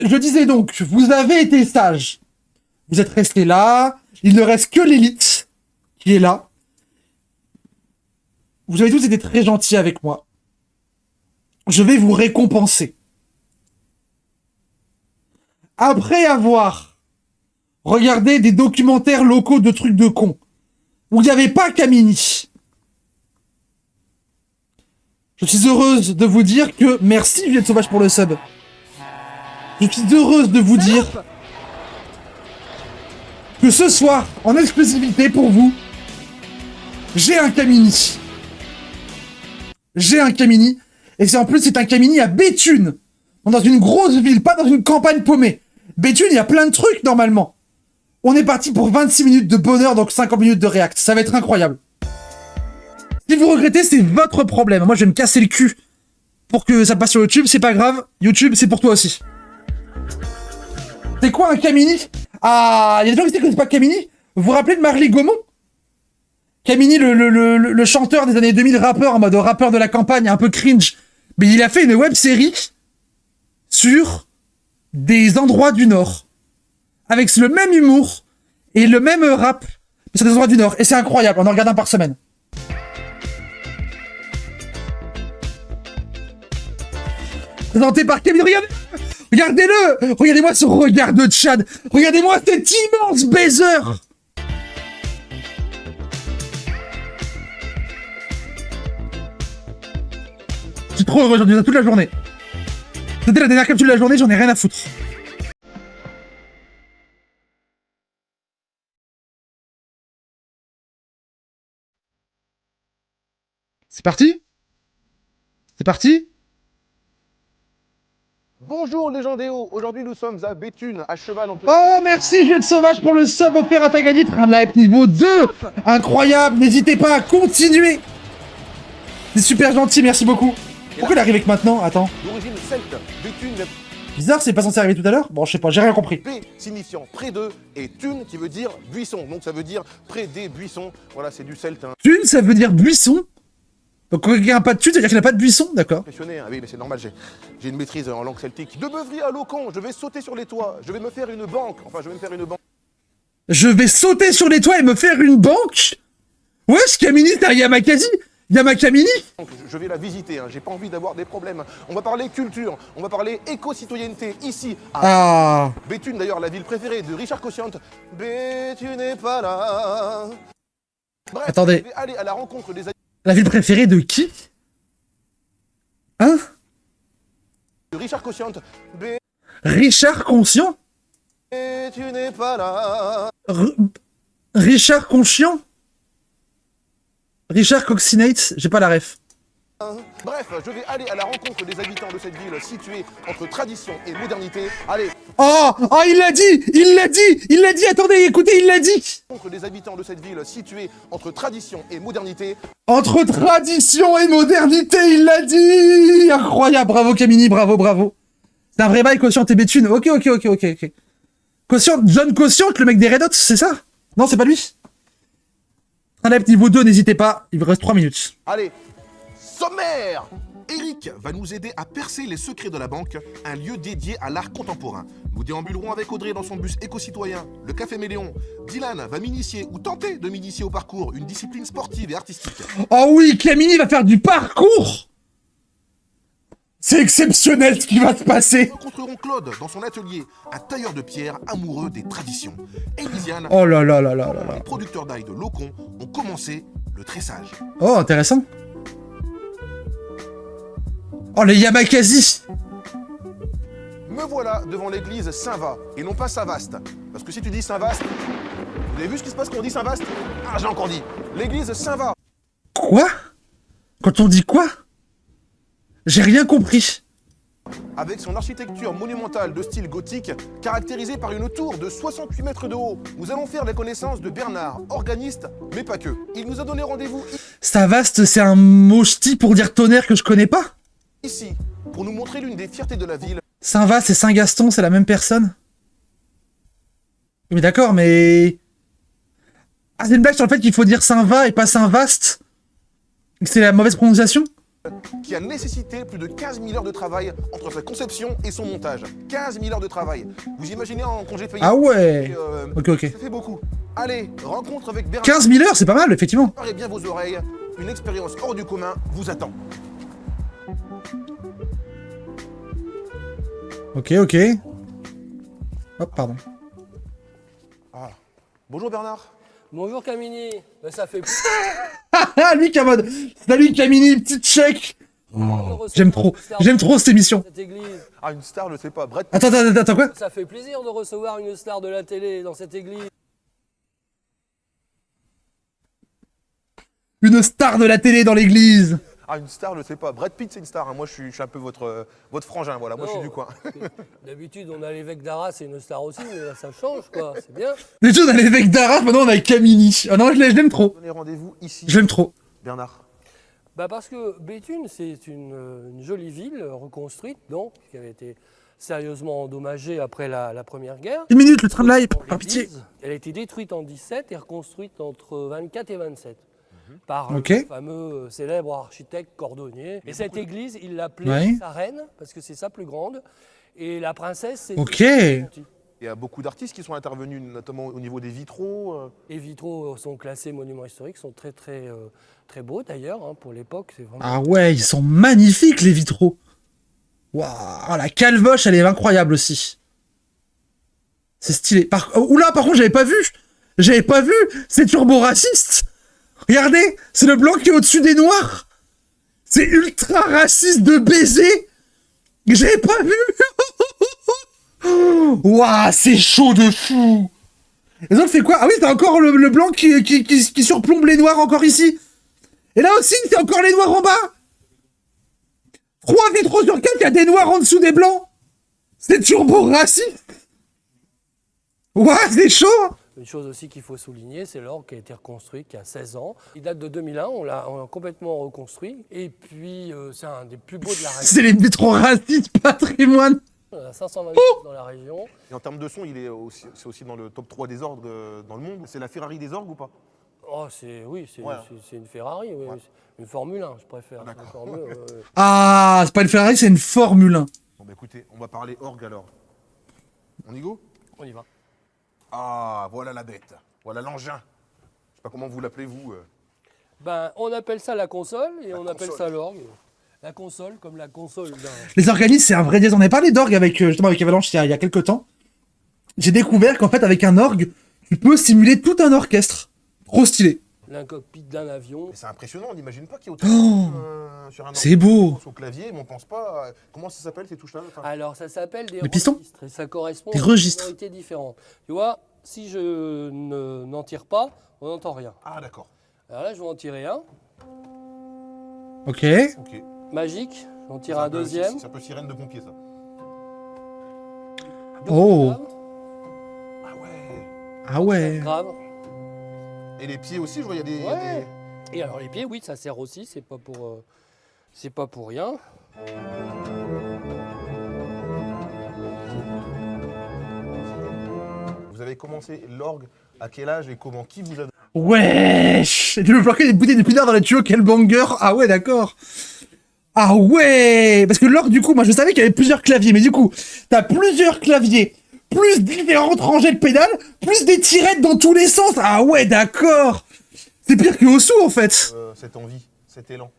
Je disais donc, vous avez été sage. Vous êtes resté là. Il ne reste que l'élite qui est là. Vous avez tous été très gentils avec moi. Je vais vous récompenser. Après avoir regardé des documentaires locaux de trucs de cons, où il n'y avait pas Kamini, je suis heureuse de vous dire que... Merci Juliette Sauvage pour le sub. Je suis heureuse de vous dire que ce soir, en exclusivité pour vous, j'ai un Kamini. J'ai un Kamini. Et c'est en plus, c'est un Kamini à Béthune. Dans une grosse ville, pas dans une campagne paumée. Béthune, il y a plein de trucs normalement. On est parti pour 26 minutes de bonheur, donc 50 minutes de react. Ça va être incroyable. Si vous regrettez, c'est votre problème. Moi, je vais me casser le cul pour que ça passe sur YouTube. C'est pas grave. YouTube, c'est pour toi aussi. C'est quoi un Kamini? Ah, il y a des gens qui ne connaissent pas Kamini. Vous vous rappelez de Marly Gaumont? Kamini, le chanteur des années 2000, rappeur, en mode rappeur de la campagne, un peu cringe. Mais il a fait une web série sur des endroits du Nord. Avec le même humour et le même rap sur des endroits du Nord. Et c'est incroyable, on en regarde un par semaine. Présenté par Kevin, regardez! Regardez-le! Regardez-moi ce regard de Tchad! Regardez-moi cet immense baiser! Je suis trop heureux, j'en ai ça toute la journée. C'était la dernière capsule de la journée, j'en ai rien à foutre. C'est parti? C'est parti? Bonjour les gens des hauts, aujourd'hui nous sommes à Béthune, à cheval entre... Oh merci Juliette Sauvage pour le sub offert à Tagadit, un live niveau 2. Incroyable, n'hésitez pas à continuer. C'est super gentil, merci beaucoup. Pourquoi il arrive avec maintenant? Attends. D'origine celte, Béthune, Bizarre, c'est pas censé arriver tout à l'heure? Bon, je sais pas, j'ai rien compris. B signifiant près de, et thune qui veut dire buisson, donc ça veut dire près des buissons, voilà c'est du celte. Hein. Thune, ça veut dire buisson? Donc quand quelqu'un n'a pas de thune, ça veut dire qu'il n'a pas de buisson, d'accord? Impressionné, hein. Oui mais c'est normal, j'ai une maîtrise en langue celtique. De Beuvry à Locon, je vais sauter sur les toits, je vais me faire une banque, enfin je vais me faire une banque. Je vais sauter sur les toits et me faire une banque? Wesh, Kamini, c'est un Yamakasi? Yamakamini? Je vais la visiter, hein. J'ai pas envie d'avoir des problèmes. On va parler culture, on va parler éco-citoyenneté ici à Béthune, d'ailleurs la ville préférée de Richard Cossiante. Béthune n'est pas là. Bref, attendez. Je vais aller à la rencontre des... La ville préférée de qui? Hein? De Richard Cossiante. Richard Conscient? Béthune n'est pas là. Richard Conscient? Richard Coccinate? J'ai pas la ref. Bref, je vais aller à la rencontre des habitants de cette ville située entre tradition et modernité. Allez. Oh, il l'a dit! Il l'a dit! Il l'a dit! Attendez, écoutez, il l'a dit! Contre des habitants de cette ville située entre tradition et modernité. Entre tradition et modernité, il l'a dit! Incroyable! Bravo Kamini, bravo, bravo. C'est un vrai bail, Quotient et Béthune. Ok. Quotient, John Quotient, le mec des Red Hot, c'est ça? Non, c'est pas lui? Un live niveau 2, n'hésitez pas, il vous reste 3 minutes. Allez, sommaire! Eric va nous aider à percer les secrets de la banque, un lieu dédié à l'art contemporain. Nous déambulerons avec Audrey dans son bus éco-citoyen, le Café Méléon. Dylan va m'initier ou tenter de m'initier au parcours, une discipline sportive et artistique. Oh oui, Kamini va faire du parcours! C'est exceptionnel ce qui va se passer! Nous rencontrerons Claude dans son atelier, un tailleur de pierre amoureux des traditions. Et Lisiane, Oh là là. les producteurs d'ail de Locon, ont commencé le tressage. Oh, intéressant. Oh, les Yamakasi! Me voilà devant l'église Saint-Va, et non pas Saint-Vaast. Parce que si tu dis Saint-Vaast, vous avez vu ce qui se passe quand on dit Saint-Vaast? Ah, j'ai encore dit. L'église Saint-Va. Quoi? Quand on dit quoi? J'ai rien compris. Avec son architecture monumentale de style gothique, caractérisée par une tour de 68 mètres de haut, nous allons faire la connaissance de Bernard, organiste, mais pas que. Il nous a donné rendez-vous Savast, c'est un mot ch'ti pour dire tonnerre que je connais pas? ici, pour nous montrer l'une des fiertés de la ville. Saint-Vaast et Saint-Gaston, c'est la même personne? Mais d'accord, mais... Ah, c'est une blague sur le fait qu'il faut dire Saint-Va et pas Saint-Vaast? C'est la mauvaise prononciation? qui a nécessité plus de 15 000 heures de travail entre sa conception et son montage. 15 000 heures de travail. Vous imaginez en congé payé? Ah ouais. Ok. Ça fait beaucoup. Allez, rencontre avec Bernard. 15 000 heures, c'est pas mal, effectivement. Préparez bien vos oreilles. Une expérience hors du commun vous attend. Ok. Hop, pardon. Ah. Bonjour Bernard. Bonjour Camini, ben, ça fait plaisir Ah, lui qui est en mode salut Camini, petite check. de recevoir J'aime trop cette émission. cette église. Ah, une star, je sais pas. Brett. Attends, quoi? Ça fait plaisir de recevoir une star de la télé dans cette église. Une star de la télé dans l'église. Ah, une star, je sais pas. Brett Pitt, c'est une star. Hein. Moi, je suis un peu votre frangin, voilà. Moi, je suis du coin. D'habitude, on a l'évêque d'Arras, c'est une star aussi, mais là, ça change, quoi. C'est bien. Déjà, on a l'évêque d'Arras, maintenant on a Camini. Ah non, je l'aime trop. Donnez rendez-vous ici. Je l'aime trop. Bernard. Bah parce que Béthune, c'est une jolie ville reconstruite, donc, qui avait été sérieusement endommagée après la Première Guerre. Une minute, le train de live, par L'église, pitié. elle a été détruite en 17 et reconstruite entre 24 et 27 par Ok. le fameux célèbre architecte cordonnier. Et cette église, il l'appelait Ouais. sa reine, parce que c'est sa plus grande. Et la princesse, c'est... Ok. Il y a beaucoup d'artistes qui sont intervenus, notamment au niveau des vitraux. Les vitraux sont classés monuments historiques, sont très beaux d'ailleurs, hein, pour l'époque. C'est vraiment... Ah ouais, ils sont magnifiques les vitraux. Waouh, la calvoche, elle est incroyable aussi. C'est stylé. Oula, par contre, j'avais pas vu. C'est turbo raciste. Regardez, c'est le blanc qui est au-dessus des noirs. C'est ultra raciste de baiser. J'avais pas vu. Waouh, c'est chaud de fou. Les autres, c'est quoi? Ah oui, t'as encore le blanc qui surplombe les noirs encore ici. Et là aussi, c'est encore les noirs en bas. 3 vitraux sur 4, il y a des noirs en dessous des blancs. C'est turbo raciste. Ouah, c'est chaud. Une chose aussi qu'il faut souligner, c'est l'orgue qui a été reconstruit, qui a 16 ans. Il date de 2001, on l'a complètement reconstruit. Et puis, c'est un des plus beaux de la région. C'est les vitraux racistes patrimoine. On a 520 dans la région. Et en termes de son, c'est aussi dans le top 3 des orgues dans le monde. C'est la Ferrari des orgues ou pas? Oh, c'est Ouais. une Ferrari, oui. Ouais. Une Formule 1, je préfère. D'accord. Une Formule, Ah, c'est pas une Ferrari, c'est une Formule 1. Bon, bah écoutez, on va parler orgue alors. On y go? on y va. Ah, voilà la bête. Voilà l'engin. Je sais pas comment vous l'appelez, vous. Ben, on appelle ça la console et on appelle console. ça l'orgue. La console comme la console d'un... Les organismes, c'est un vrai dièse. On avait parlé d'orgue justement avec Avalanche il y a quelques temps. J'ai découvert qu'en fait, avec un orgue, tu peux simuler tout un orchestre. Trop stylé. L'un cockpit d'un avion. Mais c'est impressionnant, on n'imagine pas qu'il y a autant sur un C'est beau. au clavier, mais on pense pas. Comment ça s'appelle ces touches-là? Enfin, Alors, ça s'appelle des pistons registres et ça correspond Des à registres. des sonorités différentes. Tu vois, si je n'en tire pas, on n'entend rien. Ah, d'accord. Alors là, je vais en tirer un. Ok. Ok. Magique. J'en tire C'est un peu- deuxième. C'est un peu sirène de pompier, ça. Oh. Ah ouais. Ah ouais. Grave. Et les pieds aussi, je vois, il y a des. Ouais. Et alors les pieds, oui, ça sert aussi, c'est pas pour rien. Vous avez commencé l'orgue à quel âge et comment? Qui vous a... Wesh. Tu veux planquer des bouteilles de pinard dans les tuyaux, quel banger. Ah ouais, d'accord. Ah ouais. Parce que l'orgue, du coup, moi je savais qu'il y avait plusieurs claviers, mais du coup, t'as plusieurs claviers, plus différentes rangées de pédales, plus des tirettes dans tous les sens. Ah ouais, d'accord. C'est pire que Osu en fait. cette envie, cet élan?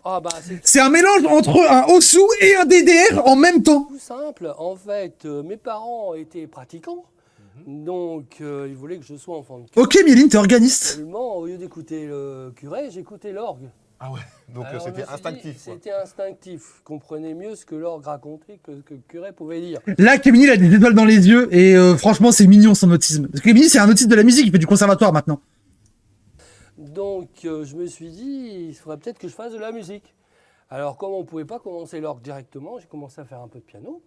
Ah bah c'est C'est un mélange entre un Osu et un DDR en même temps. tout simple. En fait, mes parents étaient pratiquants, donc ils voulaient que je sois enfant de Ok, Mieline, t'es organiste. Absolument, au lieu d'écouter le curé, j'écoutais l'orgue. Ah ouais, donc Alors, je c'était me suis dit, instinctif. Quoi. C'était instinctif. Je comprenais mieux ce que l'orgue racontait que le curé pouvait dire. Là, Camille, il a des étoiles dans les yeux et franchement, c'est mignon son autisme. Parce que Camille, c'est un autiste de la musique, il fait du conservatoire maintenant. Donc je me suis dit, il faudrait peut-être que je fasse de la musique. Alors comme on ne pouvait pas commencer l'orgue directement, j'ai commencé à faire un peu de piano.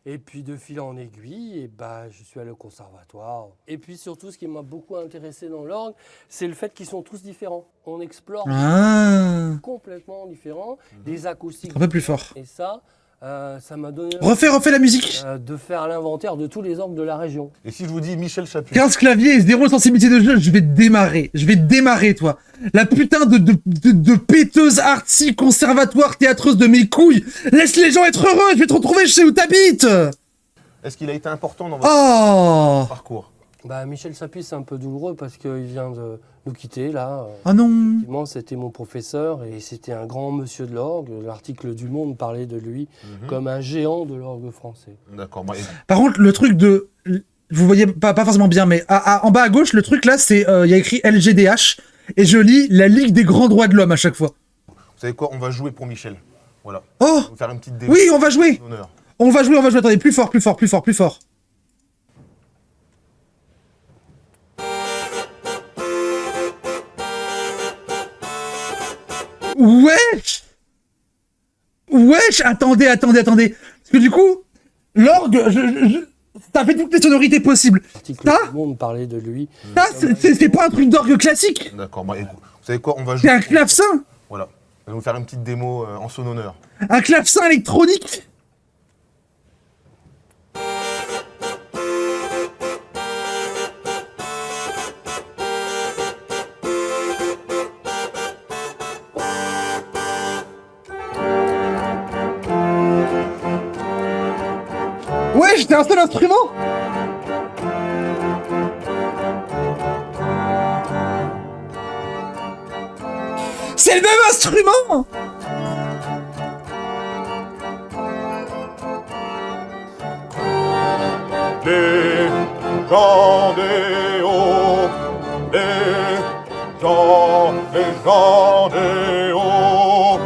Et puis de fil en aiguille, et bah, je suis allé au conservatoire. Et puis surtout, ce qui m'a beaucoup intéressé dans l'orgue, c'est le fait qu'ils sont tous différents. On explore Ah, complètement différents, des acoustiques un peu plus fort. Et ça, Ça m'a donné Refais la musique. de faire l'inventaire de tous les orgues de la région. Et si je vous dis Michel Chaput? 15 claviers et 0 sensibilité de jeu, je vais te démarrer. Je vais te démarrer, toi. La putain de péteuse artsy conservatoire théâtreuse de mes couilles. Laisse les gens être heureux, je vais te retrouver, je sais où t'habites. Est-ce qu'il a été important dans votre Oh. parcours? Bah, Michel Chaput, c'est un peu douloureux parce qu'il vient de nous quitter, là. Oh non. Effectivement, c'était mon professeur et c'était un grand monsieur de l'orgue. L'article du Monde parlait de lui comme un géant de l'orgue français. D'accord. Par contre, le truc de... Vous voyez pas forcément bien, mais en bas à gauche, le truc là, c'est... Il y a écrit LGDH, et je lis la Ligue des grands droits de l'homme à chaque fois. Vous savez quoi? On va jouer pour Michel. Voilà. Oh. On va faire une petite démo. Oui, on va jouer. Honneur. On va jouer. Attendez, plus fort. Wesh, attendez. Parce que du coup, l'orgue, ça fait toutes les sonorités possibles. L'article Ça du Monde parlait de lui. Ça, c'est pas un truc d'orgue classique. D'accord. Écoute, vous savez quoi? On va C'est jouer. un clavecin. Voilà. On va vous faire une petite démo en son honneur. Un clavecin électronique. Ouais, j'étais un seul instrument. C'est le même instrument. Les gens des hauts, les gens des hauts.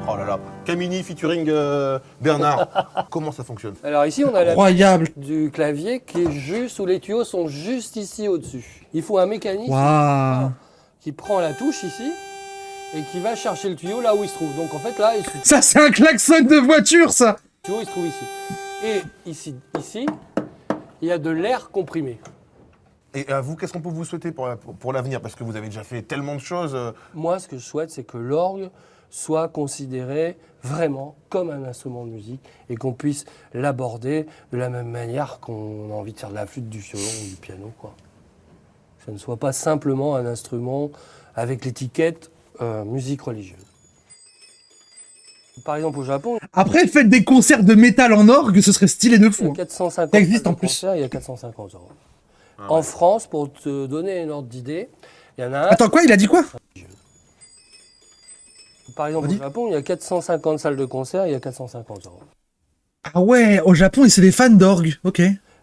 Oh là là, Camini featuring Bernard. Comment ça fonctionne? Alors ici, on a la Incroyable. du clavier qui est juste où les tuyaux sont juste ici au-dessus. Il faut un mécanisme Waouh. qui prend la touche ici et qui va chercher le tuyau là où il se trouve. Donc en fait là, Ça, c'est un klaxon de voiture, ça. le tuyau il se trouve ici. Et ici, il y a de l'air comprimé. Et à vous, qu'est-ce qu'on peut vous souhaiter pour l'avenir? Parce que vous avez déjà fait tellement de choses. Moi, ce que je souhaite, c'est que l'orgue soit considéré vraiment comme un instrument de musique et qu'on puisse l'aborder de la même manière qu'on a envie de faire de la flûte, du violon ou du piano, quoi. Que ça ne soit pas simplement un instrument avec l'étiquette musique religieuse. Par exemple, au Japon, Après, faites des concerts de métal en orgue, ce serait stylé de il y fou. a hein. 450 Ça existe salles en de plus. concert, il y a 450 euros. En France, pour te donner une ordre d'idée, il y en a un. Attends, quoi? Il a dit quoi? Par exemple, Vas-y. au Japon, il y a 450 salles de concert, il y a 450 euros. Ah ouais, au Japon, c'est des fans d'orgue. Ok.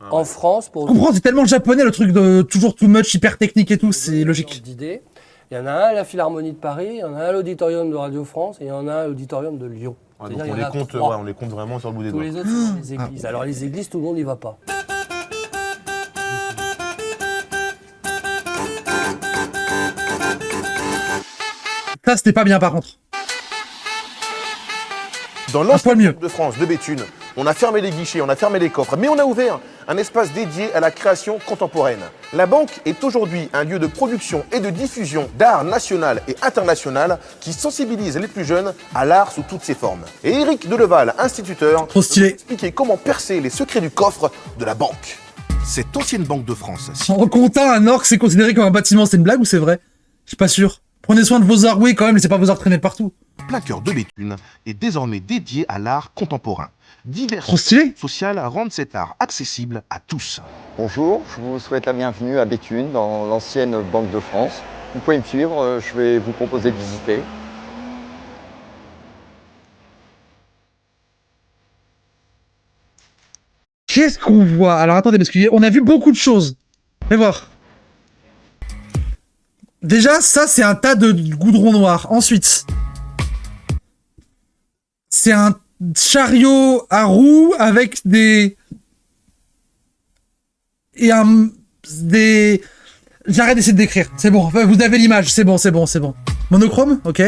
En France, pour Je comprends, c'est tellement japonais le truc de toujours too much, hyper technique et tout, c'est logique. d'idées, il y en a un à la Philharmonie de Paris, il y en a un à l'Auditorium de Radio France et il y en a un à l'Auditorium de Lyon. Ouais, donc C'est-à-dire, on il y en les a compte, trois. on les compte vraiment sur le bout des Tous doigts. les autres, c'est les églises. Alors les églises, tout le monde n'y va pas. Ça, c'était pas bien par contre. Dans poil l'ancienne mieux. Coupe de France de Béthune, on a fermé les guichets, on a fermé les coffres, mais on a ouvert un espace dédié à la création contemporaine. La banque est aujourd'hui un lieu de production et de diffusion d'art national et international qui sensibilise les plus jeunes à l'art sous toutes ses formes. Et Éric Deleval, instituteur, Trop stylé. va nous expliquer comment percer les secrets du coffre de la banque. Cette ancienne banque de France, En comptant un orgue, c'est considéré comme un bâtiment, c'est une blague ou c'est vrai? Je suis pas sûr. Prenez soin de vos orgues, oui, quand même, laissez pas vos orgues traîner partout. plein cœur de Béthune, est désormais dédié à l'art contemporain. Diverses Trop stylé. sociales rendent cet art accessible à tous. Bonjour, je vous souhaite la bienvenue à Béthune, dans l'ancienne Banque de France. Vous pouvez me suivre, je vais vous proposer de visiter. Qu'est-ce qu'on voit? Alors attendez, parce qu'on a vu beaucoup de choses. Fais voir. Déjà, ça, c'est un tas de goudron noir. Ensuite, c'est un chariot à roues avec des... Et un... Des... J'arrête d'essayer de décrire. C'est bon, enfin, vous avez l'image. C'est bon, c'est bon, c'est bon. Monochrome, ok.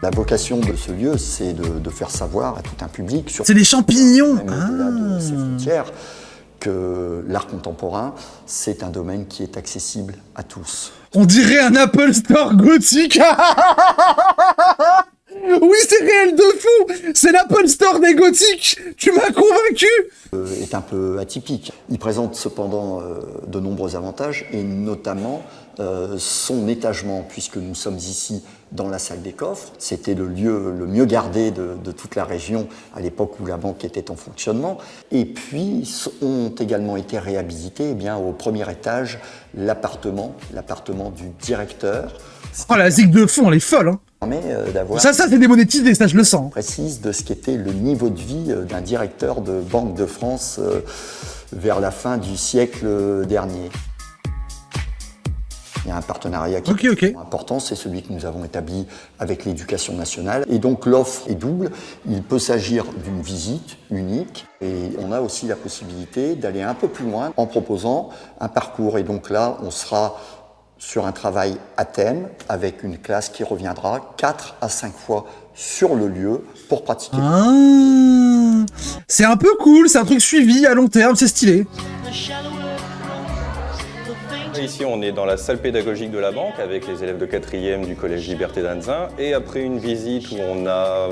La vocation de ce lieu, c'est de faire savoir à tout un public, sur C'est des champignons. même au-delà de ses Ah. frontières, que l'art contemporain, c'est un domaine qui est accessible à tous. On dirait un Apple Store gothique. Oui, c'est réel de fou. C'est l'Apple Store des gothiques. Tu m'as convaincu. Est un peu atypique. Il présente cependant de nombreux avantages et notamment son étagement, puisque nous sommes ici dans la salle des coffres. C'était le lieu le mieux gardé de toute la région à l'époque où la banque était en fonctionnement. Et puis ont également été réhabilités au premier étage l'appartement du directeur. Oh, la zig de fond, elle est folle. Hein. D'avoir Ça c'est démonétisé, ça je le sens. précise de ce qu'était le niveau de vie d'un directeur de Banque de France vers la fin du siècle dernier. Il y a un partenariat qui est important, c'est celui que nous avons établi avec l'Éducation nationale. Et donc l'offre est double. Il peut s'agir d'une visite unique et on a aussi la possibilité d'aller un peu plus loin en proposant un parcours. Et donc là, on sera sur un travail à thème avec une classe qui reviendra 4 à 5 fois sur le lieu pour pratiquer. Ah, c'est un peu cool, c'est un truc suivi à long terme, c'est stylé. Ici, on est dans la salle pédagogique de la banque avec les élèves de 4e du collège Liberté d'Anzin. Et après une visite où on a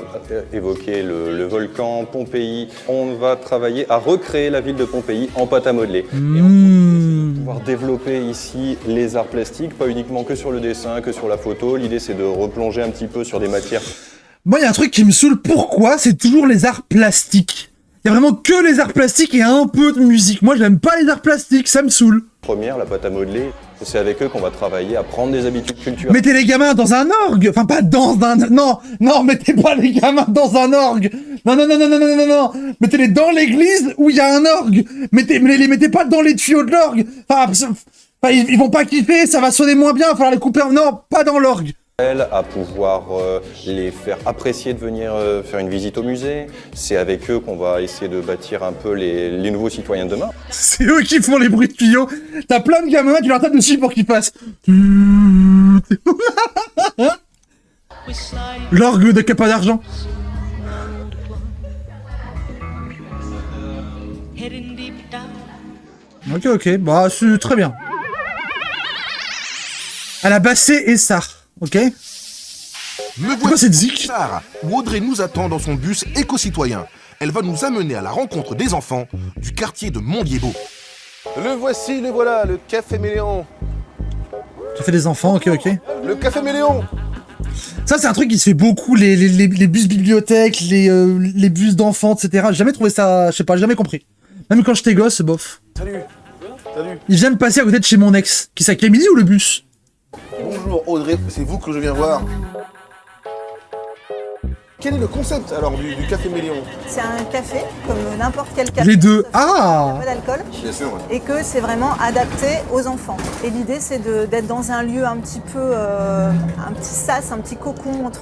évoqué le volcan Pompéi, on va travailler à recréer la ville de Pompéi en pâte à modeler. Et on va pouvoir développer ici les arts plastiques, pas uniquement que sur le dessin, que sur la photo. L'idée, c'est de replonger un petit peu sur des matières. Moi, il y a un truc qui me saoule. Pourquoi c'est toujours les arts plastiques? Il y a vraiment que les arts plastiques et un peu de musique. Moi, j'aime pas les arts plastiques, ça me saoule. Première, la pâte à modeler, c'est avec eux qu'on va travailler à prendre des habitudes culturelles. Mettez les gamins dans un orgue. Enfin, pas dans un... Non, mettez pas les gamins dans un orgue. Non. Mettez-les dans l'église où il y a un orgue. Mais les mettez pas dans les tuyaux de l'orgue. Enfin, ils vont pas kiffer, ça va sonner moins bien, il va falloir les couper. Non, pas dans l'orgue. À pouvoir les faire apprécier de venir faire une visite au musée. C'est avec eux qu'on va essayer de bâtir un peu les nouveaux citoyens de demain. C'est eux qui font les bruits de tuyaux. T'as plein de gamins, tu leur tapes dessus pour qu'ils fassent. L'orgue de Capa d'argent. Ok, bah c'est très bien. À la Bassé et Sar. Ok. Me quoi cette zik où Audrey nous attend dans son bus éco-citoyen. Elle va nous amener à la rencontre des enfants du quartier de Montliébeau. Le voici, le voilà, le Café Méléon. Tu fais des enfants, ok. Le Café Méléon. Ça, c'est un truc qui se fait beaucoup, les bus bibliothèques, les bus d'enfants, etc. J'ai jamais trouvé ça, je sais pas, j'ai jamais compris. Même quand j'étais gosse, bof. Salut. Il vient de passer à côté de chez mon ex. Qui c'est, Camille ou le bus? Bonjour Audrey, c'est vous que je viens voir. Quel est le concept alors du Café Méléon? C'est un café, comme n'importe quel café. Les deux. Il n'y Ah a pas d'alcool. Bien sûr. Et que c'est vraiment adapté aux enfants. Et l'idée, c'est d'être dans un lieu un petit peu, un petit sas, un petit cocon entre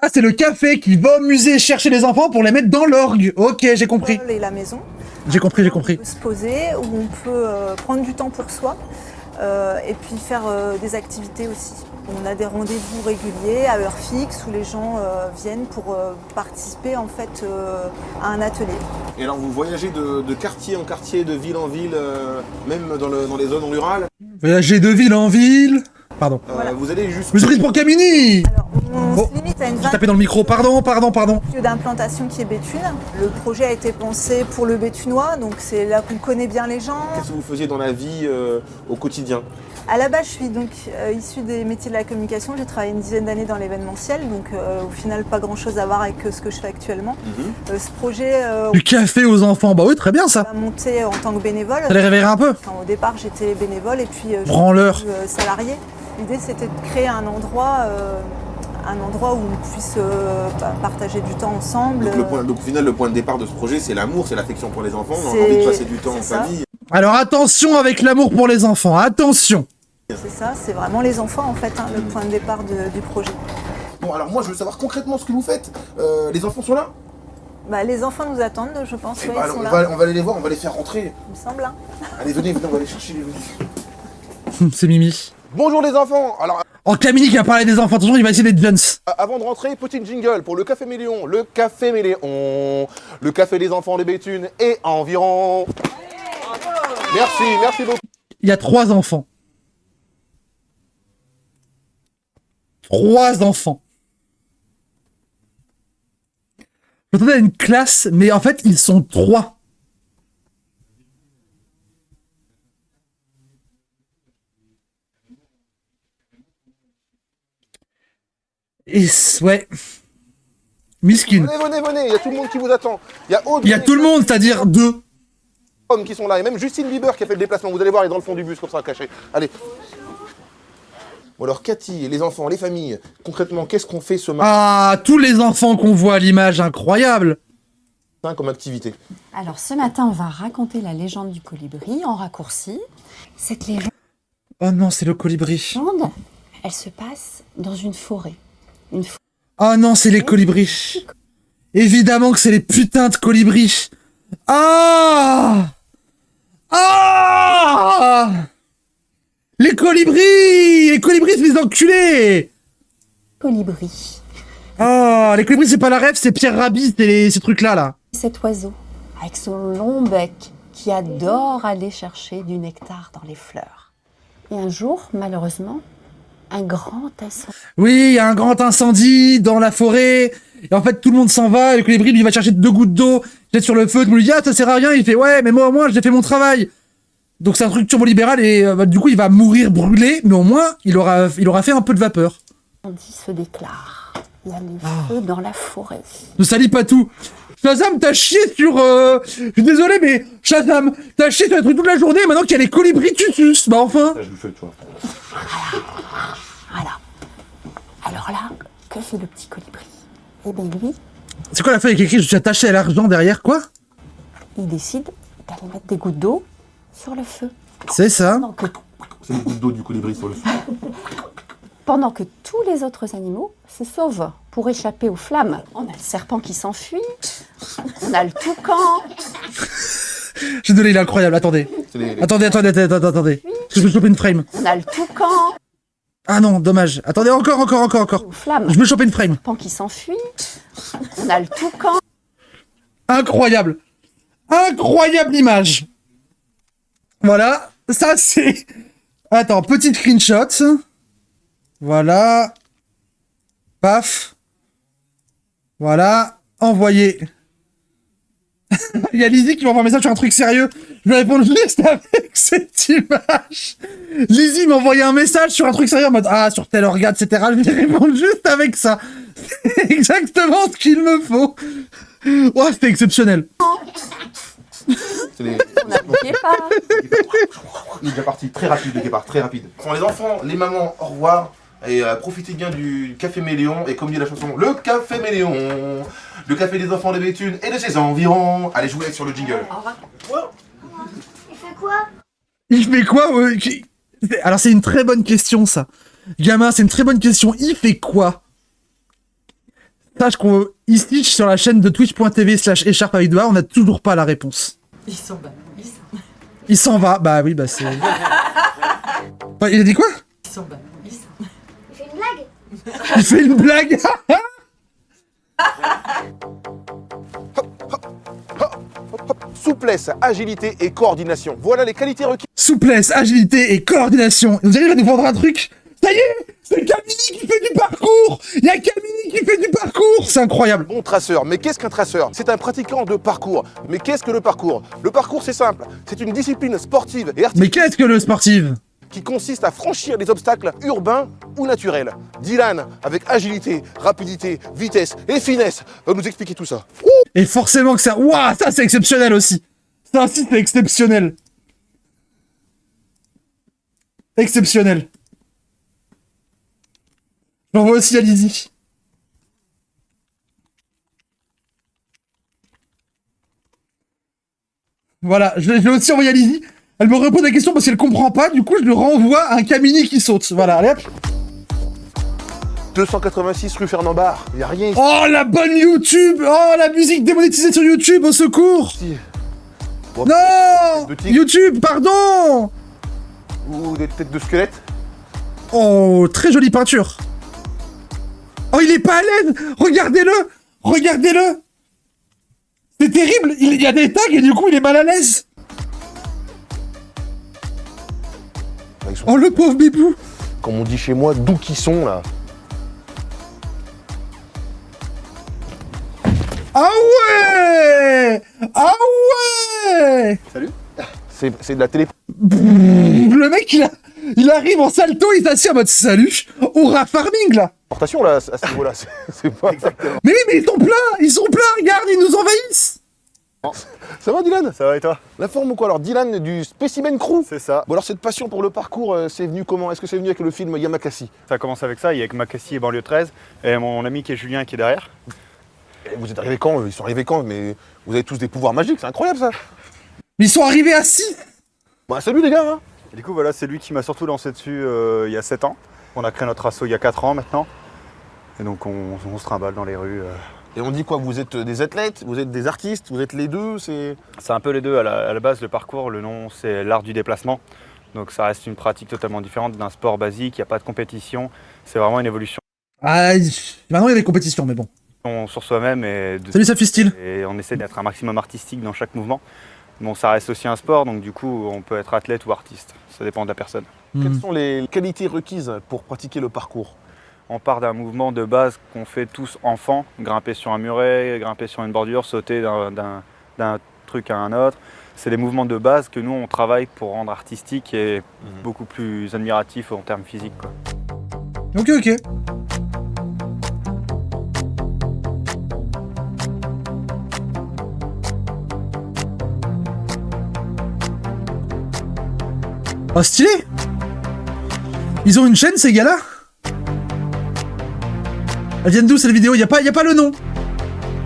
Ah, c'est le café qui va au musée chercher les enfants pour les mettre dans l'orgue. Ok, j'ai compris. l'école et la maison. J'ai compris. On peut se poser, où on peut prendre du temps pour soi. Et puis faire des activités aussi. On a des rendez-vous réguliers à heure fixe où les gens viennent pour participer en fait à un atelier. Et alors vous voyagez de quartier en quartier, de ville en ville, même dans les zones rurales. Voyager de ville en ville. Pardon. Voilà. Vous allez juste... Je me suis pris pour Camini. Alors on Oh, se limite à une J'ai tapé dans le vingtaine micro, pardon. de lieux d'implantation qui est Béthune. Le projet a été pensé pour le Béthunois, donc c'est là qu'on connaît bien les gens. Qu'est-ce que vous faisiez dans la vie au quotidien? À la base, je suis donc issue des métiers de la communication. J'ai travaillé une dizaine d'années dans l'événementiel, donc au final, pas grand-chose à voir avec ce que je fais actuellement. Ce projet Du café aux enfants, bah oui, très bien ça. a monté en tant que bénévole. Ça les réveillerait un peu. Enfin, au départ, j'étais bénévole et puis je Branleur. suis salarié. L'idée, c'était de créer un endroit où on puisse partager du temps ensemble. Donc au final, le point de départ de ce projet, c'est l'amour, c'est l'affection pour les enfants. On a C'est- envie de passer du temps en c'est ça. famille. Alors attention avec l'amour pour les enfants, attention. C'est ça, c'est vraiment les enfants en fait, le point de départ du projet. Bon, alors moi, je veux savoir concrètement ce que vous faites. Les enfants sont là? Bah, les enfants nous attendent, je pense. Eh Ouais, ben, ils alors, sont on là, va aller les voir, on va les faire rentrer. il me semble. Hein. Allez, venez, on va aller chercher les venus. C'est Mimi. Bonjour les enfants. Alors, Oh, Camille qui a parlé des enfants, attention, il va essayer d'être Jones. avant de rentrer, petit jingle pour le Café Méléon. Le Café Méléon, le café des enfants de Béthune et environ. Merci beaucoup. Il y a 3 enfants. 3 enfants. Je m'attendais à une classe, mais en fait, ils sont 3. Et ouais. Miskin. Venez, il y a tout le monde qui vous attend. Il y a Audrey, Il y a tout le monde, c'est-à-dire 2. hommes qui sont là, et même Justine Bieber qui a fait le déplacement. Vous allez voir, elle est dans le fond du bus, comme ça, caché. Allez. Bon alors, Cathy, les enfants, les familles, concrètement, qu'est-ce qu'on fait ce matin Ah, tous les enfants qu'on voit à l'image, incroyable. comme activité? Alors ce matin, on va raconter la légende du colibri en raccourci. Cette légende, Oh non, c'est le colibri. elle se passe dans une forêt. Oh non, c'est les colibris. Évidemment que c'est les putains de colibris. Ah! Ah! Les colibris! Les colibris, c'est des enculés! Colibri. Ah, les colibris, c'est pas la rêve, c'est Pierre Rabhi, c'est ces trucs-là, là. Cet oiseau, avec son long bec, qui adore aller chercher du nectar dans les fleurs. Et un jour, malheureusement, un grand incendie. Oui, il y a un grand incendie dans la forêt. Et en fait, tout le monde s'en va. Et le colibri, lui, va chercher 2 gouttes d'eau, jette sur le feu. Tout le monde lui dit, ah, ça sert à rien. Il fait, ouais, mais moi, au moins, j'ai fait mon travail. Donc, c'est un truc turbo-libéral. Et du coup, il va mourir brûlé. Mais au moins, il aura fait un peu de vapeur. Se déclare. Il y a les feux dans la forêt. Ne salis pas tout. Shazam, t'as chié sur... Je suis désolé, mais Shazam, t'as chié sur un truc toute la journée. Et maintenant qu'il y a les colibris, tu suces. Bah, enfin. Je lui fais, toi. Voilà. Alors là, que fait le petit colibri? Eh bien lui, C'est quoi la feuille avec écrit, je suis attaché à l'argent derrière, quoi? il décide d'aller mettre des gouttes d'eau sur le feu. C'est ça. C'est une goutte d'eau du colibri sur le feu. Pendant que tous les autres animaux se sauvent pour échapper aux flammes. On a le serpent qui s'enfuit, on a le toucan. Je suis désolé, il est incroyable, attendez. Attendez. Je me chope une frame. On a le toucan Ah non, dommage. Attendez, encore. aux flammes. Je me chope une frame. Le serpent qui s'enfuit, on a le toucan. Incroyable. Incroyable image. Voilà, ça c'est... Attends, petite screenshot. Voilà. Paf. Voilà. Envoyé. Il y a Lizzie qui m'envoie un message sur un truc sérieux. Je vais répondre juste avec cette image. Lizzie m'a envoyé un message sur un truc sérieux en mode ah, sur tel organe, etc. Je vais répondre juste avec ça. C'est exactement ce qu'il me faut. Ouais, c'était exceptionnel. On a le guépard. Il est déjà parti, très rapide le guépard, très rapide. Bon, les enfants, les mamans, au revoir. Et profitez bien du Café Méléon. Et comme dit la chanson, le Café Méléon, le café des enfants de Béthune et de ses environs. Allez jouer sur le jingle. Il fait quoi Alors c'est une très bonne question ça. Gamin, c'est une très bonne question. Il fait quoi? Sache qu'on ici sur la chaîne de twitch.tv/écharpe avec doigt, on n'a toujours pas la réponse. Il s'en va. Il s'en va. Bah oui, bah c'est... Bah, il a dit quoi? Il s'en va. Il fait une blague. Souplesse, agilité et coordination. Voilà les qualités requises. Souplesse, agilité et coordination. Vous allez nous vendre un truc? Ça y est, c'est Camini qui fait du parcours. Il y a Camini qui fait du parcours. C'est incroyable. Bon traceur, mais qu'est-ce qu'un traceur? C'est un pratiquant de parcours. Mais qu'est-ce que le parcours? Le parcours c'est simple, c'est une discipline sportive et artistique Mais qu'est-ce que le sportif? qui consiste à franchir des obstacles urbains ou naturels. Dylan, avec agilité, rapidité, vitesse et finesse, va nous expliquer tout ça. Et forcément que ça... Ouah, ça c'est exceptionnel aussi. Ça aussi c'est exceptionnel. Exceptionnel. J'envoie aussi à Lizzie. Voilà, je l'ai aussi envoyé à Lizzie. Elle me répond des questions parce qu'elle comprend pas, du coup je lui renvoie un Camini qui saute. Voilà, allez hop. 286 rue Fernand Barre, y a rien ici. Oh la bonne YouTube. Oh la musique démonétisée sur YouTube, au secours. Bon, Non de tigre. YouTube, pardon. Ou des têtes de squelette. Oh, très jolie peinture. Oh, il est pas à l'aise. Regardez-le. Regardez-le. C'est terrible. Il y a des tags et du coup, il est mal à l'aise. Ils sont, Oh, le pauvre bébou. comme on dit chez moi, d'où qu'ils sont là. Ah ouais! Ah ouais! Salut. C'est de la télé. Le mec, il arrive en salto, il s'assied en mode salut, aura farming là. Portation là, à ce niveau-là, c'est pas exactement. Mais oui, mais ils sont pleins, regarde, ils nous envahissent. Ça va Dylan? Ça va et toi? La forme ou quoi? Alors Dylan du Specimen Crew. C'est ça. Bon alors cette passion pour le parcours, c'est venu comment? Est-ce que c'est venu avec le film Yamakasi? Ça commence avec ça, il y a avec Makassi et Banlieue 13, et mon ami qui est Julien qui est derrière. Et vous êtes arrivés quand? Ils sont arrivés quand? Mais vous avez tous des pouvoirs magiques, c'est incroyable ça. Mais ils sont arrivés à 6. Bah salut les gars hein. Et du coup voilà, c'est lui qui m'a surtout lancé dessus il y a 7 ans. On a créé notre asso il y a 4 ans maintenant. Et donc on se trimballe dans les rues. Et on dit quoi? Vous êtes des athlètes? Vous êtes des artistes? Vous êtes les deux? C'est un peu les deux. À la base, le parcours, le nom, c'est l'art du déplacement. Donc ça reste une pratique totalement différente d'un sport basique, il n'y a pas de compétition. C'est vraiment une évolution Ah, maintenant il y a des compétitions, mais bon. sur soi-même Salut, ça fait style. et on essaie d'être un maximum artistique dans chaque mouvement. Bon, ça reste aussi un sport, donc du coup, on peut être athlète ou artiste. Ça dépend de la personne. Quelles sont les qualités requises pour pratiquer le parcours? On part d'un mouvement de base qu'on fait tous enfants, grimper sur un muret, grimper sur une bordure, sauter d'un truc à un autre. C'est des mouvements de base que nous, on travaille pour rendre artistique et beaucoup plus admiratif en termes physiques, quoi. Ok, ok. Oh, stylé! Ils ont une chaîne, ces gars-là? Elles viennent d'où, cette vidéo? Y a pas le nom.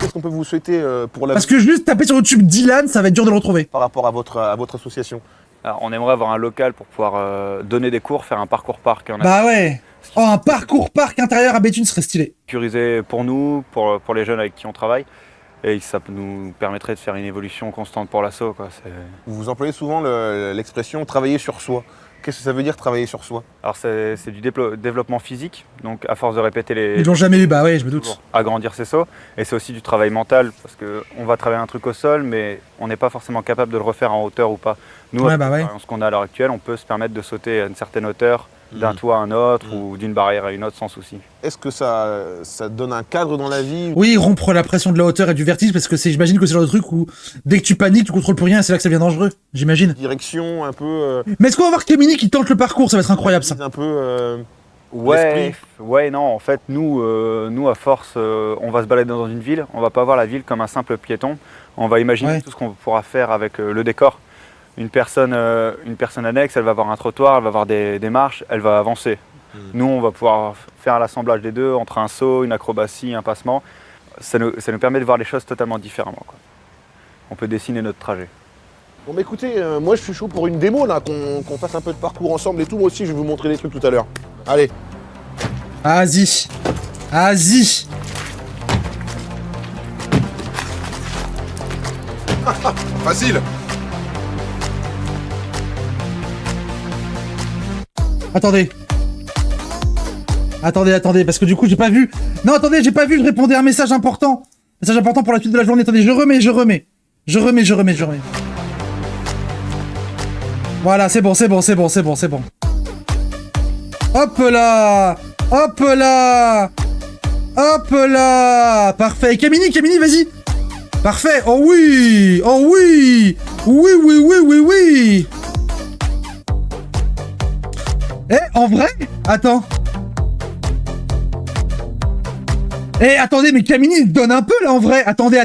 Qu'est-ce qu'on peut vous souhaiter pour la Parce que juste taper sur YouTube Dylan, ça va être dur de le retrouver. par rapport à votre association? Alors, on aimerait avoir un local pour pouvoir donner des cours, faire un parcours parc. On a Bah ouais. Oh, un parcours parc intérieur à Béthune serait stylé. sécurisé pour nous, pour les jeunes avec qui on travaille. Et ça nous permettrait de faire une évolution constante pour l'asso, quoi. Vous employez souvent l'expression travailler sur soi. Qu'est-ce que ça veut dire travailler sur soi? Alors c'est du développement physique, donc à force de répéter Ils l'ont jamais eu, bah ouais, je me doute. pour agrandir ses sauts. Et c'est aussi du travail mental, parce qu'on va travailler un truc au sol, mais on n'est pas forcément capable de le refaire en hauteur ou pas. Nous, Ouais, avec bah ouais. l'expérience qu'on a à l'heure actuelle, on peut se permettre de sauter à une certaine hauteur, d'un toit à un autre, ou d'une barrière à une autre sans souci. Est-ce que ça donne un cadre dans la vie? Oui, rompre la pression de la hauteur et du vertige, parce que j'imagine que c'est le genre de truc où dès que tu paniques, tu contrôles plus rien, c'est là que ça devient dangereux, j'imagine. Direction un peu... Mais est-ce qu'on va voir Camini qui tente le parcours? Ça va être incroyable, ça. un peu... Ouais, non, en fait, nous à force, on va se balader dans une ville, on va pas voir la ville comme un simple piéton, on va imaginer tout ce qu'on pourra faire avec le décor. Une personne annexe, elle va avoir un trottoir, elle va avoir des marches, elle va avancer. Nous, on va pouvoir faire l'assemblage des deux entre un saut, une acrobatie, un passement. Ça nous permet de voir les choses totalement différemment, quoi. On peut dessiner notre trajet. Bon bah écoutez, moi je suis chaud pour une démo là, qu'on fasse un peu de parcours ensemble et tout. Moi aussi je vais vous montrer des trucs tout à l'heure. Allez. Vas-y. Vas-y. Facile. Attendez. Attendez, parce que du coup, j'ai pas vu. Non, attendez, j'ai pas vu, je répondais à un message important. Message important pour la suite de la journée. Attendez, je remets. Voilà, c'est bon. Hop là. Parfait. Camini, vas-y. Parfait. Oh oui. Oui. Eh, en vrai? Attends. Eh, attendez, mais Camini, il donne un peu, là, en vrai. Attendez.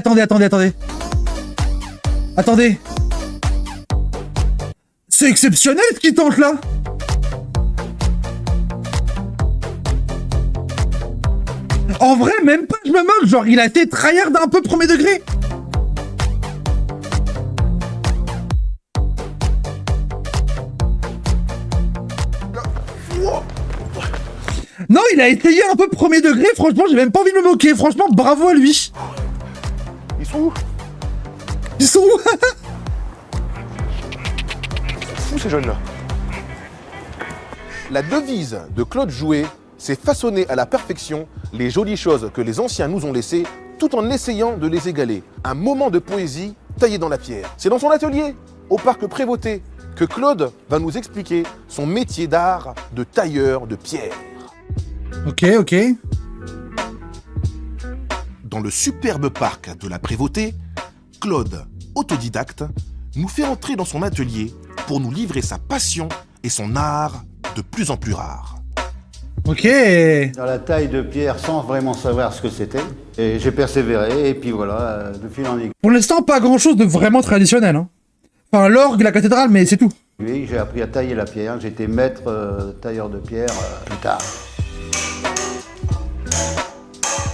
C'est exceptionnel, ce qu'il tente, là. En vrai, même pas, je me moque. Genre, il a été tryhard un peu premier degré. Non, il a essayé un peu premier degré, franchement, j'ai même pas envie de me moquer. Franchement, bravo à lui. Ils sont où? Ils sont où? Fous ces jeunes-là. La devise de Claude Jouet, c'est façonner à la perfection les jolies choses que les anciens nous ont laissées, tout en essayant de les égaler. Un moment de poésie taillé dans la pierre. C'est dans son atelier, au parc Prévôté, que Claude va nous expliquer son métier d'art de tailleur de pierre. Ok. dans le superbe parc de la Prévôté, Claude, autodidacte, nous fait entrer dans son atelier pour nous livrer sa passion et son art de plus en plus rare. Ok. Dans la taille de pierre sans vraiment savoir ce que c'était. Et j'ai persévéré et puis voilà, de fil en aiguille, Pour l'instant, pas grand-chose de vraiment traditionnel. Hein. Enfin, l'orgue, la cathédrale, mais c'est tout. j'ai appris à tailler la pierre. J'étais maître tailleur de pierre plus tard.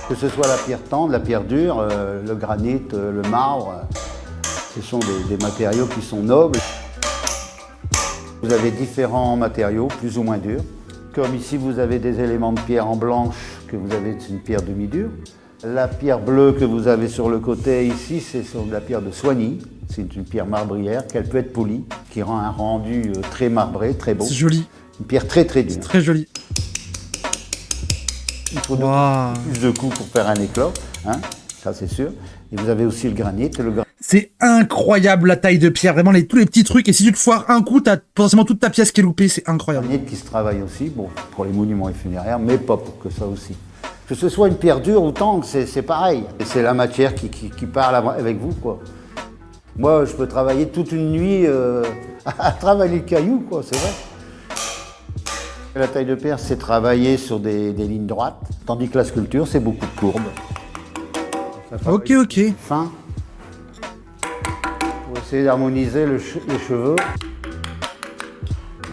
Que ce soit la pierre tendre, la pierre dure, le granit, le marbre, ce sont des matériaux qui sont nobles. Vous avez différents matériaux, plus ou moins durs. Comme ici, vous avez des éléments de pierre en blanche, que vous avez une pierre demi-dure. La pierre bleue que vous avez sur le côté ici, c'est sur de la pierre de Soigny. C'est une pierre marbrière qu'elle peut être polie, qui rend un rendu très marbré, très beau. C'est joli. Une pierre très très dure. Très joli. Il faut Wow. plus de coups pour faire un éclat, hein, ça c'est sûr. Et vous avez aussi le granit. C'est incroyable la taille de pierre, vraiment tous les petits trucs. Et si tu te foires un coup, t'as potentiellement toute ta pièce qui est loupée, c'est incroyable. Granit qui se travaille aussi, bon, pour les monuments et funéraires, mais pas pour que ça aussi. Que ce soit une pierre dure ou tendre, c'est pareil. Et c'est la matière qui parle avec vous, quoi. Moi, je peux travailler toute une nuit à travailler le caillou, quoi, c'est vrai. La taille de pierre, c'est travailler sur des lignes droites, tandis que la sculpture, c'est beaucoup de courbes. Ok, ok. Fin. Pour essayer d'harmoniser les cheveux.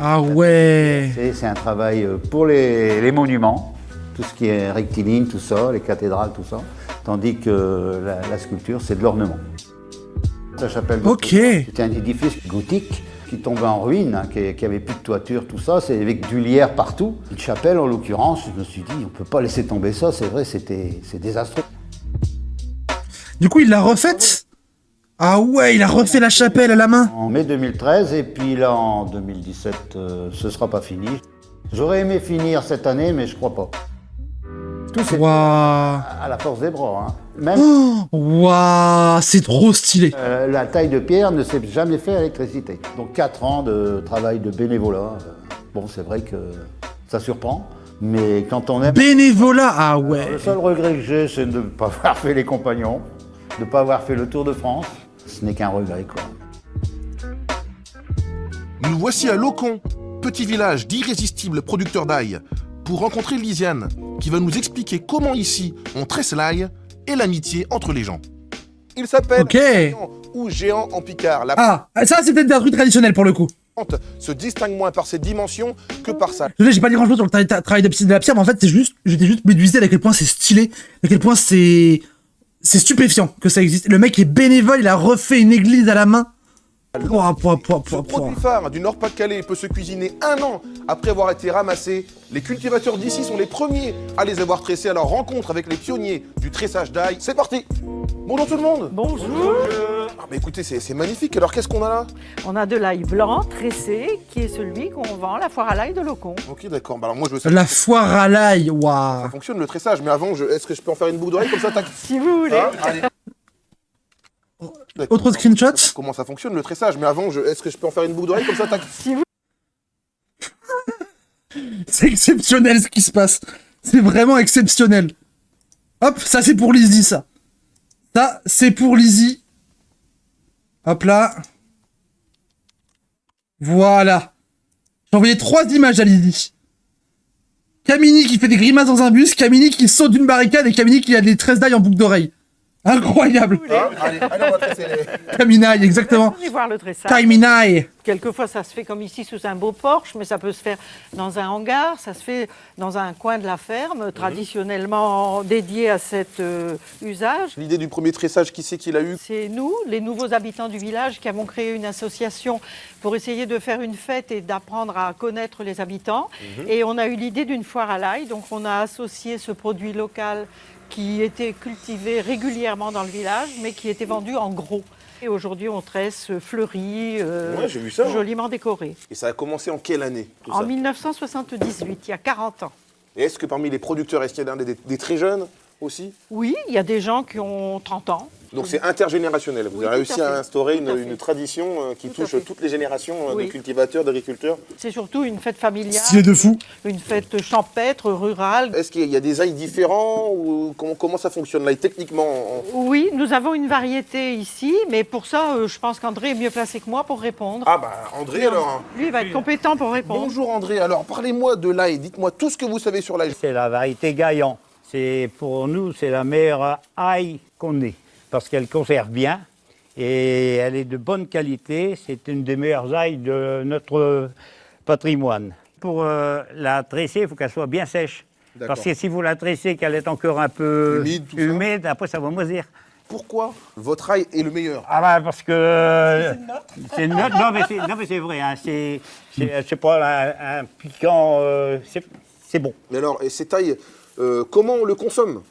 Ah ouais. C'est un travail pour les monuments, tout ce qui est rectiligne, tout ça, les cathédrales, tout ça. Tandis que la sculpture, c'est de l'ornement. La chapelle de c'était un édifice gothique qui tombait en ruine, hein, qui avait plus de toiture, tout ça, c'est avec du lierre partout. Une chapelle, en l'occurrence, je me suis dit, on peut pas laisser tomber ça, c'est vrai, c'est désastreux. Du coup, il l'a refaite? Ah ouais, il a refait la chapelle à la main. En mai 2013, et puis là, en 2017, ce sera pas fini. J'aurais aimé finir cette année, mais je crois pas. Tout c'est à la force des bras. Hein. Même Waouh, c'est trop stylé. La taille de pierre ne s'est jamais fait à l'électricité. Donc 4 ans de travail de bénévolat. Bon, c'est vrai que ça surprend, mais quand on aime... Bénévolat, ah ouais. Le seul regret que j'ai, c'est de ne pas avoir fait les compagnons, de ne pas avoir fait le Tour de France. Ce n'est qu'un regret, quoi. Nous voici à Locon, petit village d'irrésistibles producteurs d'ail, pour rencontrer Lisiane, qui va nous expliquer comment ici on tresse l'ail et l'amitié entre les gens. Il s'appelle géant ou géant en picard. La Ah, ça c'est peut-être un truc traditionnel pour le coup. plante se distingue moins par ses dimensions que par sa... J'ai pas dit grand chose sur le travail de la pierre, mais en fait j'étais juste médusé à quel point c'est stylé, à quel point c'est stupéfiant que ça existe. Le mec est bénévole, il a refait une église à la main. Ce produit phare du Nord-Pas-de-Calais peut se cuisiner 1 an après avoir été ramassé. Les cultivateurs d'ici sont les premiers à les avoir tressés à leur rencontre avec les pionniers du tressage d'ail. C'est parti! Bonjour tout le monde! Bonjour! Ah bah écoutez, c'est magnifique. Alors qu'est-ce qu'on a là? On a de l'ail blanc tressé, qui est celui qu'on vend à la foire à l'ail de Locon. Ok, d'accord. Bah alors moi je veux ça. La foire à l'ail, waouh! Ça fonctionne le tressage, mais avant, est-ce que je peux en faire une boucle d'oreille comme ça, tac? Si vous voulez. Ah, allez. Autre screenshot? Comment ça fonctionne le tressage? Mais avant, est-ce que je peux en faire une boucle d'oreille comme ça, tac? Si vous... C'est exceptionnel ce qui se passe. C'est vraiment exceptionnel. Hop, ça c'est pour Lizzie, ça. Ça, c'est pour Lizzie. Hop là. Voilà. J'ai envoyé 3 images à Lizzie. Camini qui fait des grimaces dans un bus, Camini qui saute d'une barricade et Camini qui a des tresses d'ail en boucle d'oreille. Incroyable. Allez, on va tresser les... Caminaille, exactement. Venez voir le tressage. Caminaille. Quelquefois, ça se fait comme ici sous un beau porche, mais ça peut se faire dans un hangar, ça se fait dans un coin de la ferme, traditionnellement dédié à cet usage. L'idée du premier tressage, qui c'est qui l'a eu? C'est nous, les nouveaux habitants du village, qui avons créé une association pour essayer de faire une fête et d'apprendre à connaître les habitants. Et on a eu l'idée d'une foire à l'ail, donc on a associé ce produit local qui était cultivé régulièrement dans le village, mais qui était vendu en gros. Et aujourd'hui, on tresse fleuri, j'ai vu ça, joliment décoré. Et ça a commencé en quelle année tout En ça 1978, il y a 40 ans. Et est-ce que parmi les producteurs, est-ce qu'il y a des très jeunes aussi? Oui, il y a des gens qui ont 30 ans. Donc c'est intergénérationnel. Vous Oui, avez tout réussi à à fait. instaurer Tout à fait. une tradition qui Tout à touche fait. toutes les générations Oui. de cultivateurs, d'agriculteurs. C'est surtout une fête familiale, Stylé de fou. une fête champêtre, rurale. Est-ce qu'il y a des ails différents ou comment ça fonctionne l'ail techniquement Oui, nous avons une variété ici, mais pour ça, je pense qu'André est mieux placé que moi pour répondre. Ah bah André alors. Lui, il va être compétent pour répondre. Bonjour André, alors parlez-moi de l'ail, dites-moi tout ce que vous savez sur l'ail. C'est la variété Gaillan. Pour nous, c'est la meilleure ail qu'on ait, parce qu'elle conserve bien et elle est de bonne qualité. C'est une des meilleures ailles de notre patrimoine. Pour la tresser, il faut qu'elle soit bien sèche. D'accord. Parce que si vous la tressez, qu'elle est encore un peu humide, après ça va moisir. Pourquoi votre ail est le meilleur? Ah bah parce que c'est une note. Non mais c'est vrai. Hein, c'est pas un piquant. C'est bon. Mais alors, et cet ail, comment on le consomme?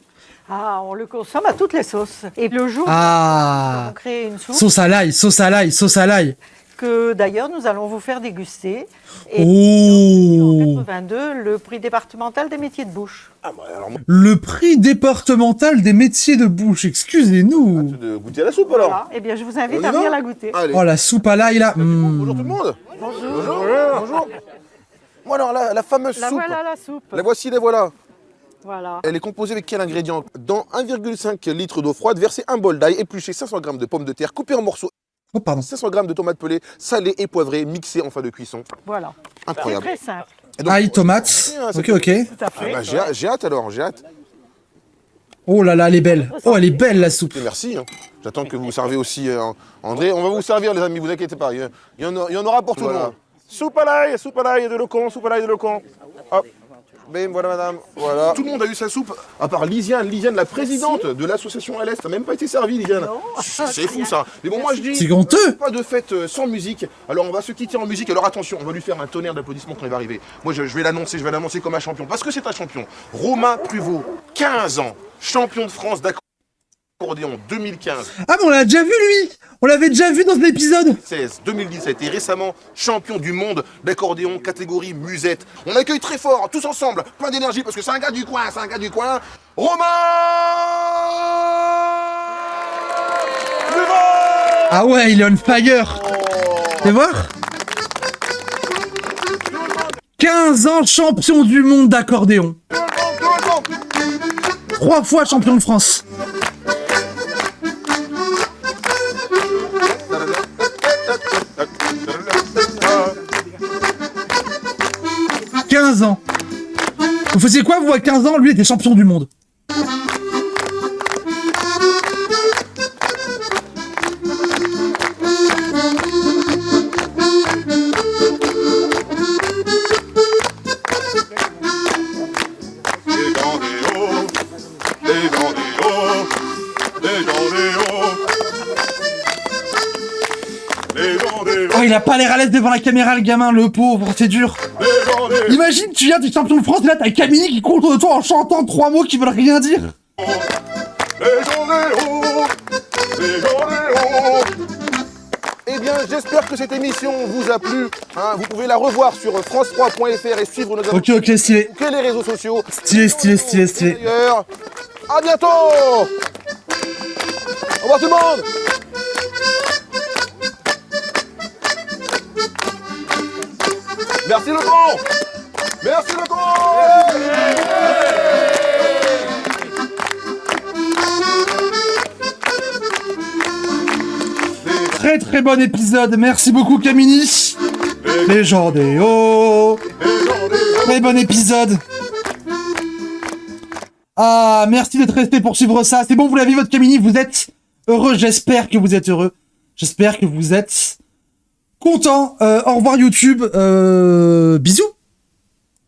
Ah, on le consomme à toutes les sauces. Et le jour où nous Ah. avons créé une soupe, Sauce à l'ail, sauce à l'ail, sauce à l'ail. que d'ailleurs nous allons vous faire déguster. Et Oh. en 82, le prix départemental des métiers de bouche. Ah bah alors, moi, Le prix départemental des métiers de bouche, excusez-nous. de goûter à la soupe alors. Voilà. Eh bien, je vous invite On y à va venir la goûter. Allez. Oh, la soupe à l'ail là. Bonjour tout le monde. Bonjour. Moi alors, la fameuse La soupe. voilà la soupe. La voici, la voilà. Voilà. Elle est composée avec quel ingrédient? Dans 1,5 litre d'eau froide, versez un bol d'ail, épluchez 500 g de pommes de terre, coupées en morceaux, Oh, pardon. 500 g de tomates pelées, salées et poivrées, mixées en fin de cuisson. Voilà. C'est Incroyable. très simple. Et donc, Ail, tomate. c'est Ok, tout. ok. Tout à Ah fait. bah, j'ai hâte alors, j'ai hâte. Oh là là, elle est belle. Oh, elle est belle la soupe. Et merci. Hein. J'attends que vous servez aussi André. On va vous servir les amis, vous inquiétez pas. Il y en aura pour tout le monde. Soupe à l'ail de locon, soupe à l'ail de locon. Hop. Bim, voilà madame. Voilà. Tout le monde a eu sa soupe, à part Lisiane, la présidente de l'association LS. T'as même pas été servie, Lisiane. C'est fou ça. Mais bon, moi je dis, C'est honteux. pas de fête sans musique. Alors on va se quitter en musique. Alors attention, on va lui faire un tonnerre d'applaudissements quand il va arriver. Moi je vais l'annoncer comme un champion. Parce que c'est un champion. Romain Pruvot, 15 ans, champion de France d'accordéon 2015. Ah, mais on l'a déjà vu lui. On l'avait déjà vu dans un épisode. 2017 et récemment champion du monde d'accordéon catégorie musette. On accueille très fort, tous ensemble, plein d'énergie parce que c'est un gars du coin, Romain Pruvot. Ah ouais, il est on fire. Fais voir. 15 ans champion du monde d'accordéon. 3 fois champion de France. « 15 ans. Vous faisiez quoi, vous, à 15 ans? Lui était champion du monde. Oh, il a pas l'air à l'aise devant la caméra, le gamin, le pauvre, c'est dur. Imagine, tu viens, t'es champion de France, et là t'as Camille qui court autour de toi en chantant 3 mots qui veulent rien dire. Eh bien, j'espère que cette émission vous a plu. Hein, vous pouvez la revoir sur france3.fr et suivre nos Ok, ok, stylé. que les réseaux sociaux. Stylé. D'ailleurs, à bientôt. Au revoir tout le monde. Merci Legrand. Merci Legrand. Très bon épisode, merci beaucoup Camini. Légendéo. Très bon épisode. Ah, merci d'être resté pour suivre ça. C'est bon, vous l'avez, votre Camini, vous êtes heureux, j'espère que vous êtes heureux. J'espère que vous êtes content. Au revoir YouTube, bisous.